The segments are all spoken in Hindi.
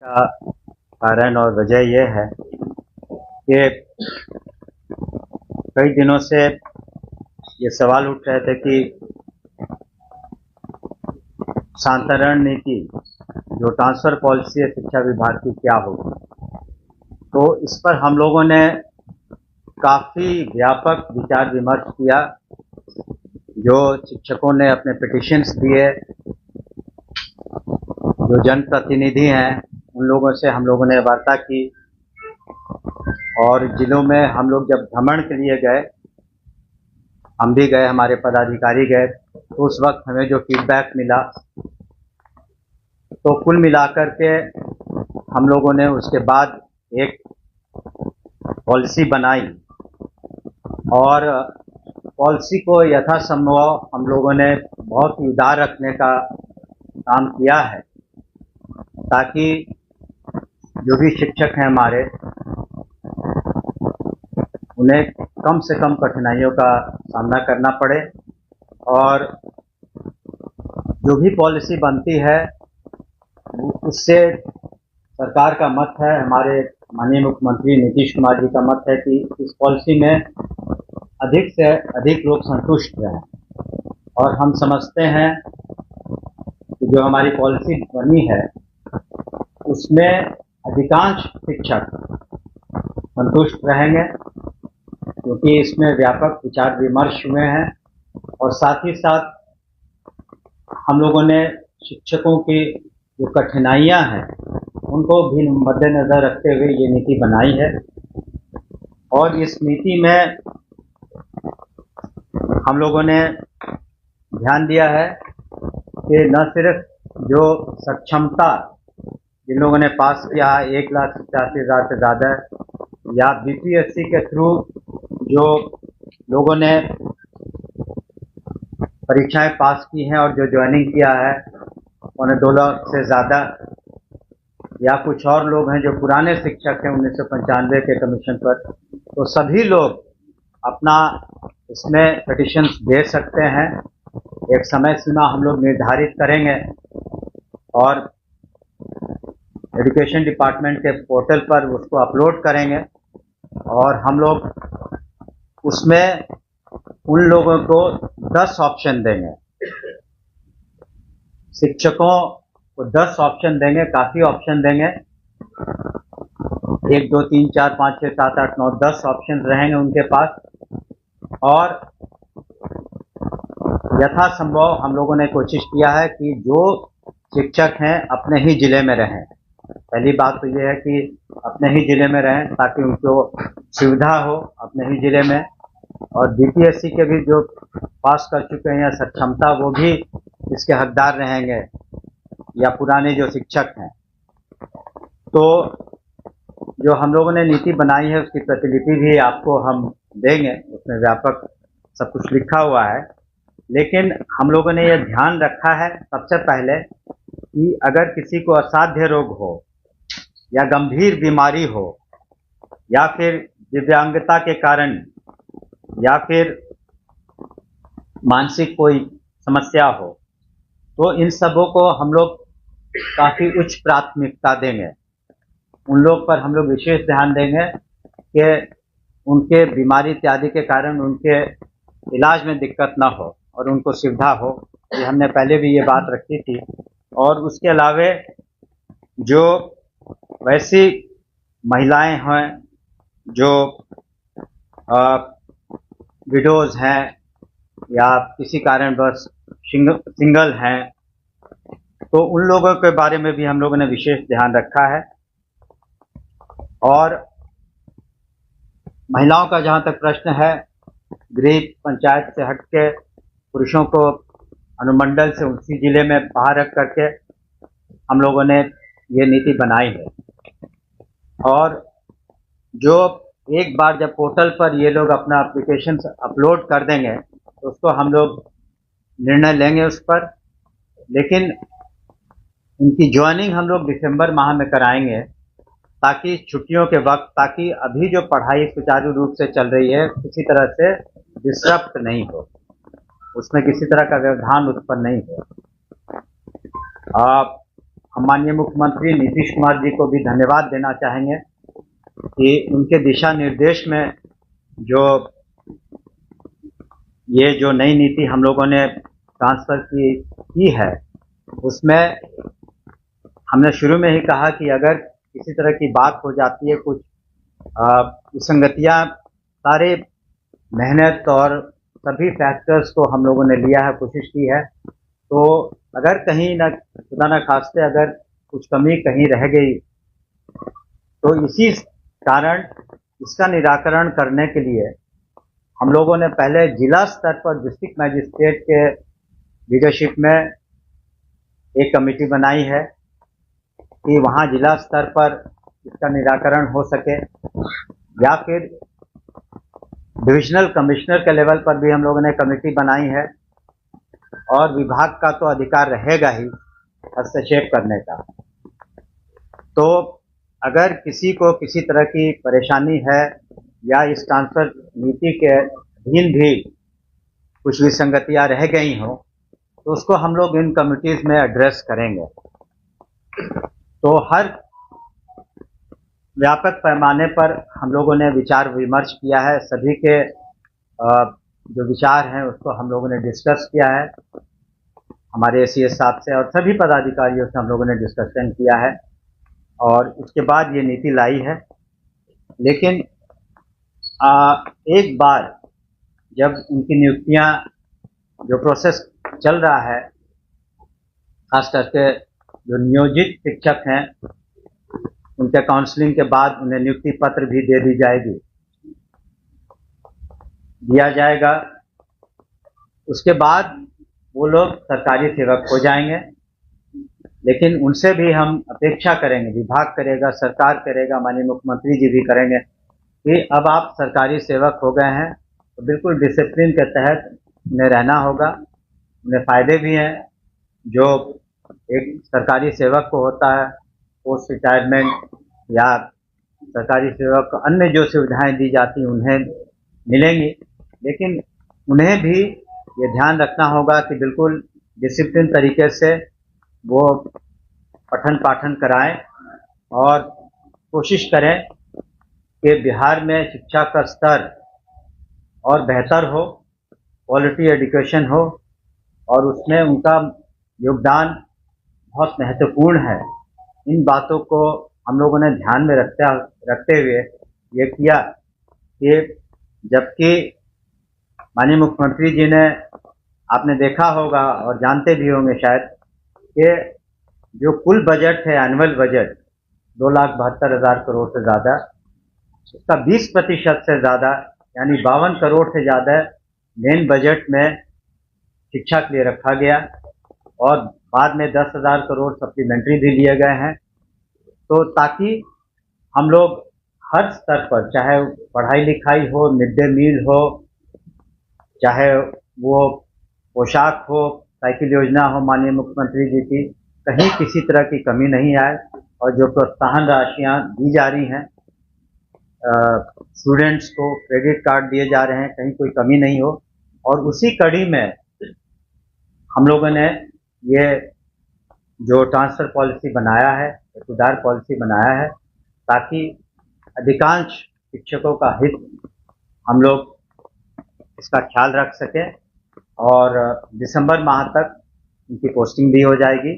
का कारण और वजह यह है कि कई दिनों से ये सवाल उठ रहे थे कि शांतरण नीति जो ट्रांसफर पॉलिसी है शिक्षा विभाग की क्या होगी। तो इस पर हम लोगों ने काफ़ी व्यापक विचार विमर्श किया। जो शिक्षकों ने अपने पिटिशंस दिए, जो जनप्रतिनिधि हैं, उन लोगों से हम लोगों ने वार्ता की और जिलों में हम लोग जब भ्रमण के लिए गए, हम भी गए, हमारे पदाधिकारी गए, तो उस वक्त हमें जो फीडबैक मिला, तो कुल मिलाकर के हम लोगों ने उसके बाद एक पॉलिसी बनाई और पॉलिसी को यथासंभव हम लोगों ने बहुत ही उदार रखने का काम किया है, ताकि जो भी शिक्षक हैं हमारे, उन्हें कम से कम कठिनाइयों का सामना करना पड़े और जो भी पॉलिसी बनती है उससे सरकार का मत है, हमारे माननीय मुख्यमंत्री नीतीश कुमार जी का मत है कि इस पॉलिसी में अधिक से अधिक लोग संतुष्ट रहें। और हम समझते हैं कि जो हमारी पॉलिसी बनी है उसमें अधिकांश शिक्षक संतुष्ट रहेंगे, क्योंकि इसमें व्यापक विचार विमर्श हुए हैं और साथ ही साथ हम लोगों ने शिक्षकों की जो कठिनाइयां हैं उनको भी मद्देनजर रखते हुए ये नीति बनाई है। और इस नीति में हम लोगों ने ध्यान दिया है कि न सिर्फ जो सक्षमता जिन लोगों ने पास किया है 1,87,000 से ज़्यादा, या बीपीएससी के थ्रू जो लोगों ने परीक्षाएं पास की हैं और जो ज्वाइनिंग किया है उन्हें 2 लाख से ज़्यादा, या कुछ और लोग हैं जो पुराने शिक्षक हैं 1995 के कमीशन पर, तो सभी लोग अपना इसमें पिटिशंस दे सकते हैं। एक समय सीमा हम लोग निर्धारित करेंगे और एजुकेशन डिपार्टमेंट के पोर्टल पर उसको अपलोड करेंगे और हम लोग उसमें उन लोगों को 10 ऑप्शन देंगे, शिक्षकों को 10 ऑप्शन देंगे, काफ़ी ऑप्शन देंगे, 1 2 3 4 5 6 7 8 9 10 ऑप्शन रहेंगे उनके पास। और यथासंभव हम लोगों ने कोशिश किया है कि जो शिक्षक हैं अपने ही ज़िले में रहें। पहली बात तो ये है कि अपने ही ज़िले में रहें ताकि उनको सुविधा हो अपने ही ज़िले में, और बीपीएससी के भी जो पास कर चुके हैं या सक्षमता, वो भी इसके हकदार रहेंगे, या पुराने जो शिक्षक हैं। तो जो हम लोगों ने नीति बनाई है उसकी प्रतिलिपि भी आपको हम देंगे, उसमें व्यापक सब कुछ लिखा हुआ है। लेकिन हम लोगों ने यह ध्यान रखा है सबसे पहले कि अगर किसी को असाध्य रोग हो या गंभीर बीमारी हो या फिर दिव्यांगता के कारण या फिर मानसिक कोई समस्या हो, तो इन सबों को हम लोग काफ़ी उच्च प्राथमिकता देंगे। उन लोग पर हम लोग विशेष ध्यान देंगे कि उनके बीमारी इत्यादि के कारण उनके इलाज में दिक्कत ना हो और उनको सुविधा हो। ये हमने पहले भी ये बात रखी थी। और उसके अलावे जो वैसी महिलाएं हैं जो विडोज़ हैं या किसी कारणवश सिंगल हैं, तो उन लोगों के बारे में भी हम लोगों ने विशेष ध्यान रखा है। और महिलाओं का जहाँ तक प्रश्न है, गृह पंचायत से हट के पुरुषों को अनुमंडल से उसी जिले में बाहर रख करके हम लोगों ने ये नीति बनाई है। और जो एक बार जब पोर्टल पर ये लोग अपना एप्लीकेशन अपलोड कर देंगे तो उसको हम लोग निर्णय लेंगे उस पर। लेकिन उनकी ज्वाइनिंग हम लोग दिसंबर माह में कराएंगे, ताकि छुट्टियों के वक्त, ताकि अभी जो पढ़ाई सुचारू रूप से चल रही है किसी तरह से डिस्टर्ब नहीं हो, उसमें किसी तरह का व्यवधान उत्पन्न नहीं हो। हम माननीय मुख्यमंत्री नीतीश कुमार जी को भी धन्यवाद देना चाहेंगे कि उनके दिशा निर्देश में ये जो नई नीति हम लोगों ने ट्रांसफर की है, उसमें हमने शुरू में ही कहा कि अगर किसी तरह की बात हो जाती है, कुछ विसंगतियां, सारे मेहनत और सभी फैक्टर्स को हम लोगों ने लिया है, कोशिश की है, तो अगर कहीं न खुदा न खास्ते अगर कुछ कमी कहीं रह गई, तो इसी कारण इसका निराकरण करने के लिए हम लोगों ने पहले जिला स्तर पर डिस्ट्रिक्ट मैजिस्ट्रेट के लीडरशिप में एक कमेटी बनाई है कि वहां जिला स्तर पर इसका निराकरण हो सके, या फिर डिविजनल कमिश्नर के लेवल पर भी हम लोगों ने कमेटी बनाई है। और विभाग का तो अधिकार रहेगा ही हस्तक्षेप करने का। तो अगर किसी को किसी तरह की परेशानी है या इस ट्रांसफर नीति के अधीन भी कुछ विसंगतियां रह गई हों, तो उसको हम लोग इन कमिटीज में एड्रेस करेंगे। तो हर व्यापक पैमाने पर हम लोगों ने विचार विमर्श किया है, सभी के जो विचार हैं उसको हम लोगों ने डिस्कस किया है, हमारे एसीएस साहब से और सभी पदाधिकारियों से हम लोगों ने डिस्कशन किया है, और उसके बाद ये नीति लाई है। लेकिन एक बार जब उनकी नियुक्तियां, जो प्रोसेस चल रहा है, खास करके जो नियोजित शिक्षक हैं, उनके काउंसलिंग के बाद उन्हें नियुक्ति पत्र भी दिया जाएगा। उसके बाद वो लोग सरकारी सेवक हो जाएंगे। लेकिन उनसे भी हम अपेक्षा करेंगे, विभाग करेगा, सरकार करेगा, माननीय मुख्यमंत्री जी भी करेंगे कि अब आप सरकारी सेवक हो गए हैं तो बिल्कुल डिसिप्लिन के तहत उन्हें रहना होगा। उन्हें फायदे भी हैं जो एक सरकारी सेवक को होता है, पोस्ट रिटायरमेंट या सरकारी सेवक को अन्य जो सुविधाएं दी जाती हैं उन्हें मिलेंगी। लेकिन उन्हें भी ये ध्यान रखना होगा कि बिल्कुल डिसिप्लिन तरीके से वो पठन पाठन कराएं और कोशिश करें कि बिहार में शिक्षा का स्तर और बेहतर हो, क्वालिटी एजुकेशन हो, और उसमें उनका योगदान बहुत महत्वपूर्ण है। इन बातों को हम लोगों ने ध्यान में रखते हुए ये किया कि जबकि माननीय मुख्यमंत्री जी ने, आपने देखा होगा और जानते भी होंगे शायद, कि जो कुल बजट है, एनुअल बजट 2,72,000 करोड़ से ज़्यादा, उसका 20% से ज़्यादा यानी 52 करोड़ से ज़्यादा मेन बजट में शिक्षा के लिए रखा गया, और बाद में 10,000 करोड़ सप्लीमेंट्री भी लिए गए हैं। तो ताकि हम लोग हर स्तर पर, चाहे पढ़ाई लिखाई हो, मिड डे मील हो, चाहे वो पोशाक हो, साइकिल योजना हो माननीय मुख्यमंत्री जी की, कहीं किसी तरह की कमी नहीं आए। और जो प्रोत्साहन राशियां दी जा रही हैं, स्टूडेंट्स को क्रेडिट कार्ड दिए जा रहे हैं, कहीं कोई कमी नहीं हो। और उसी कड़ी में हम लोगों ने ये जो ट्रांसफर पॉलिसी बनाया है, सुधार पॉलिसी बनाया है, ताकि अधिकांश शिक्षकों का हित हम लोग इसका ख्याल रख सकें। और दिसंबर माह तक उनकी पोस्टिंग भी हो जाएगी।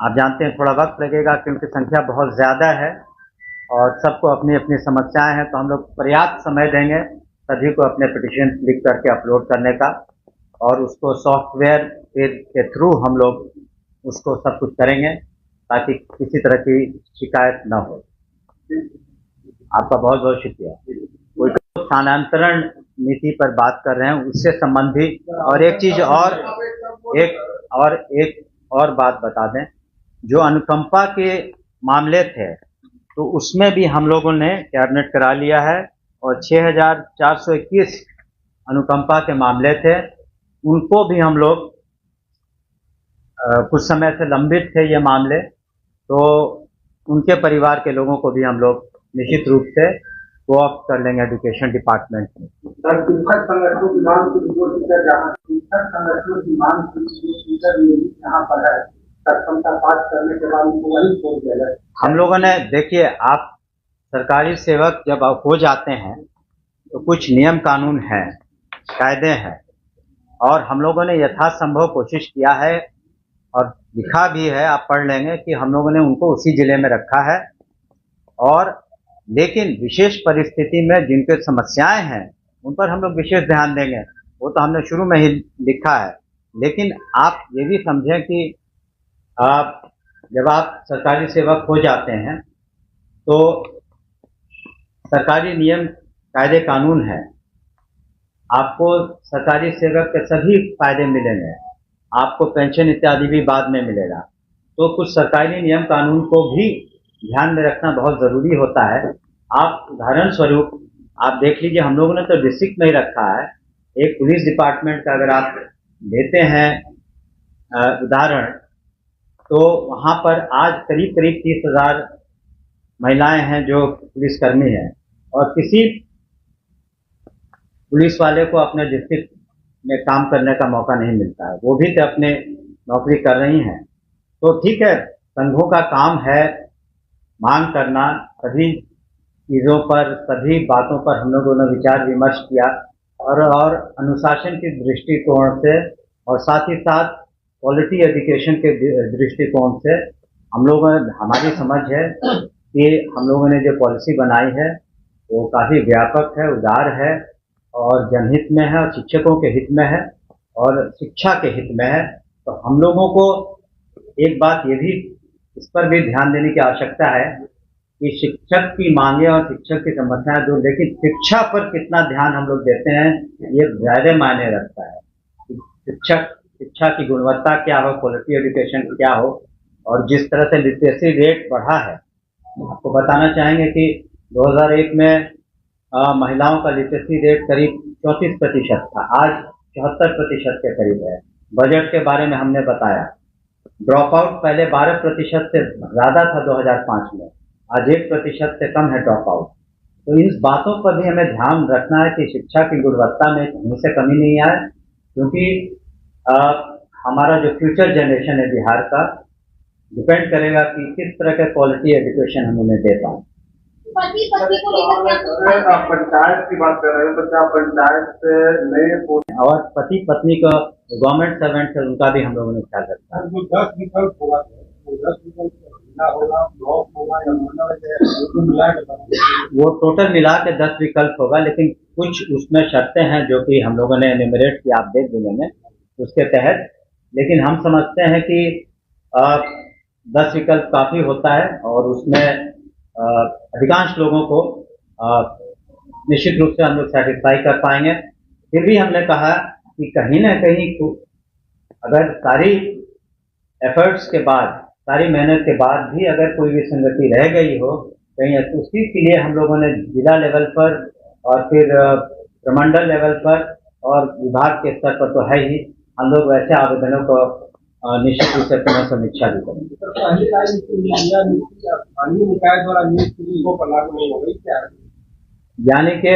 आप जानते हैं थोड़ा वक्त लगेगा क्योंकि संख्या बहुत ज़्यादा है और सबको अपनी अपनी समस्याएं हैं, तो हम लोग पर्याप्त समय देंगे सभी को अपने पिटीशन लिख करके अपलोड करने का, और उसको सॉफ्टवेयर के थ्रू हम लोग उसको सब कुछ करेंगे ताकि किसी तरह की शिकायत न हो। आपका बहुत बहुत शुक्रिया। कोई स्थानांतरण नीति पर बात कर रहे हैं, उससे संबंधित और एक चीज और बात बता दें, जो अनुकंपा के मामले थे तो उसमें भी हम लोगों ने कैबिनेट करा लिया है, और 6,421 अनुकंपा के मामले थे, उनको भी हम लोग कुछ समय से लंबित थे ये मामले, तो उनके परिवार के लोगों को भी हम लोग निश्चित रूप से कोऑप्ट कर लेंगे एजुकेशन डिपार्टमेंट में। सर, शिक्षक संगठनों की मांग की रिपोर्ट जहाँ शिक्षक संगठनों की मांग की यहाँ पर है सक्षमता पास करने के बाद उनको वही छोड़ दिया जाए। हम लोगों ने देखिए, आप सरकारी सेवक जब आप हो जाते हैं तो कुछ नियम कानून हैं, कायदे हैं, और हम लोगों ने यथासंभव कोशिश किया है और लिखा भी है, आप पढ़ लेंगे कि हम लोगों ने उनको उसी जिले में रखा है। और लेकिन विशेष परिस्थिति में जिनके समस्याएं हैं उन पर हम लोग विशेष ध्यान देंगे, वो तो हमने शुरू में ही लिखा है। लेकिन आप ये भी समझें कि जब आप सरकारी सेवक हो जाते हैं तो सरकारी नियम कायदे कानून है, आपको सरकारी सेवक के सभी फायदे मिलेंगे, आपको पेंशन इत्यादि भी बाद में मिलेगा। तो कुछ सरकारी नियम कानून को भी ध्यान में रखना बहुत ज़रूरी होता है। आप उदाहरण स्वरूप आप देख लीजिए, हम लोगों ने तो डिस्ट्रिक्ट में ही रखा है। एक पुलिस डिपार्टमेंट का अगर आप लेते हैं उदाहरण, तो वहाँ पर आज करीब करीब 30,000 महिलाएं हैं जो पुलिसकर्मी हैं, और किसी पुलिस वाले को अपने डिस्ट्रिक्ट में काम करने का मौका नहीं मिलता है। वो भी तो अपने नौकरी कर रही हैं। तो ठीक है, संघों का काम है मांग करना, सभी चीज़ों पर, सभी बातों पर हम लोगों ने विचार विमर्श किया, और अनुशासन के दृष्टिकोण से और साथ ही साथ क्वालिटी एजुकेशन के दृष्टिकोण से हम लोगों, हमारी समझ है कि हम लोगों ने जो पॉलिसी बनाई है वो काफ़ी व्यापक है, उदार है, और जनहित में है, और शिक्षकों के हित में है, और शिक्षा के हित में है। तो हम लोगों को एक बात ये भी, इस पर भी ध्यान देने की आवश्यकता है कि शिक्षक की मांगे और शिक्षक की समस्याएं दूर, लेकिन शिक्षा पर कितना ध्यान हम लोग देते हैं ये ज़्यादा मायने रखता है। शिक्षा की गुणवत्ता क्या हो, क्वालिटी एजुकेशन क्या हो। और जिस तरह से लिटरेसी रेट बढ़ा है, आपको बताना चाहेंगे कि 2001 में महिलाओं का लिटरेसी रेट करीब 34% था, आज 74% के करीब है। बजट के बारे में हमने बताया, ड्रॉप आउट पहले 12% से ज़्यादा था 2005 में, आज 1% से कम है ड्रॉप आउट। तो इन बातों पर भी हमें ध्यान रखना है कि शिक्षा की गुणवत्ता में कहीं से कमी नहीं आए, क्योंकि हमारा जो फ्यूचर जनरेशन है बिहार का, डिपेंड करेगा कि किस तरह का क्वालिटी एजुकेशन हम उन्हें दे पाएं। पंचायत की बात कर रहे हैं, तो क्या पंचायत नए और पति पत्नी को गवर्नमेंट सर्वेंट है, उनका भी हम लोगों ने ख्याल रखा है। 10 विकल्प होगा, 10 विकल्प होगा, ब्लॉक होगा या वो टोटल मिला के 10 विकल्प होगा, लेकिन कुछ उसमें शर्तें हैं जो कि हम लोगों ने एनिमरेट किया, आप देख लेंगे उसके तहत। लेकिन हम समझते हैं कि 10 विकल्प काफ़ी होता है, और उसमें अधिकांश लोगों को निश्चित रूप से हम लोग सेटिस्फाई कर पाएंगे। फिर भी हमने कहा कि कहीं ना कहीं अगर सारी एफर्ट्स के बाद, सारी मेहनत के बाद भी अगर कोई विसंगति रह गई हो कहीं, उसी के लिए हम लोगों ने जिला लेवल पर और फिर प्रमंडल लेवल पर और विभाग के स्तर पर तो है ही, हम लोग वैसे आवेदनों को निश्चित रूप से पुनः समीक्षा भी करेंगे। यानी कि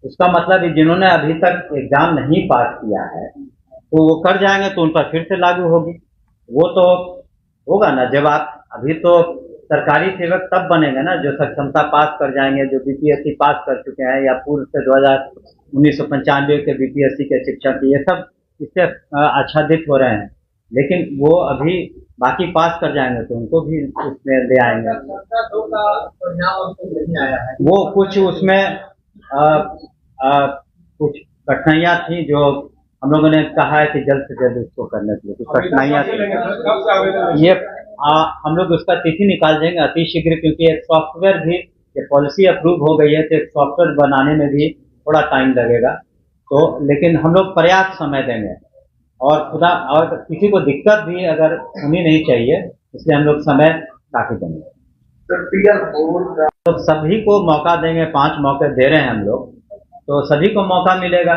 उसका मतलब जिन्होंने अभी तक एग्जाम नहीं पास किया है तो वो कर जाएंगे तो उन पर फिर से लागू होगी। वो तो होगा ना, जब आप, अभी तो सरकारी सेवक तब बनेंगे ना जो सक्षमता पास कर जाएंगे, जो बीपीएससी पास कर चुके हैं, या पूर्व से 1995 के बीपीएससी के शिक्षक, ये सब इससे आच्छादित हो रहे हैं। लेकिन वो अभी बाकी पास कर जाएंगे तो उनको भी उसमें ले आएंगे। वो कुछ उसमें कुछ कठिनाइयाँ थी जो हम लोगों ने कहा है कि जल्द से जल्द उसको करने के लिए कुछ कठिनाइयाँ थी। ये हम लोग उसका तिथि निकाल देंगे अति शीघ्र, क्योंकि एक सॉफ्टवेयर भी, ये पॉलिसी अप्रूव हो गई है तो एक सॉफ्टवेयर बनाने में भी थोड़ा टाइम लगेगा। तो लेकिन हम लोग पर्याप्त समय देंगे, और खुदा और किसी को दिक्कत भी अगर होनी नहीं चाहिए, इसलिए हम लोग समय काफी देंगे। तो सभी को मौका देंगे, 5 मौके दे रहे हैं हम लोग, तो सभी को मौका मिलेगा।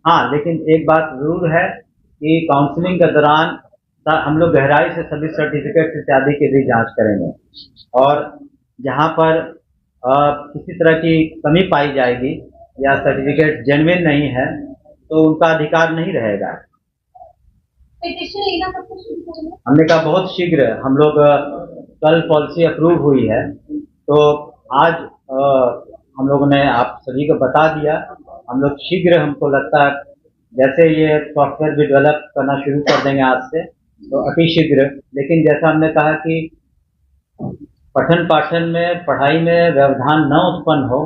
हाँ, लेकिन एक बात जरूर है कि काउंसलिंग के दौरान हम लोग गहराई से सभी सर्टिफिकेट इत्यादि की भी जांच करेंगे, और जहाँ पर किसी तरह की कमी पाई जाएगी या सर्टिफिकेट जेन्युइन नहीं है तो उनका अधिकार नहीं रहेगा। पिटिशन लेना सब कुछ शुरू करेंगे। हमने कहा बहुत शीघ्र हम लोग कल पॉलिसी अप्रूव हुई है तो आज हम लोगों ने आप सभी को बता दिया। हम लोग शीघ्र, हमको लगता है जैसे ये सॉफ्टवेयर भी डेवलप करना शुरू कर देंगे आज से, तो अति शीघ्र। लेकिन जैसा हमने कहा कि पठन पाठन में, पढ़ाई में व्यवधान न उत्पन्न हो,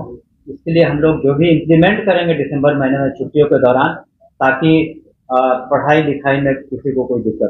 इसके लिए हम लोग जो भी इम्प्लीमेंट करेंगे दिसंबर महीने में छुट्टियों के दौरान, ताकि पढ़ाई लिखाई में किसी को कोई दिक्कत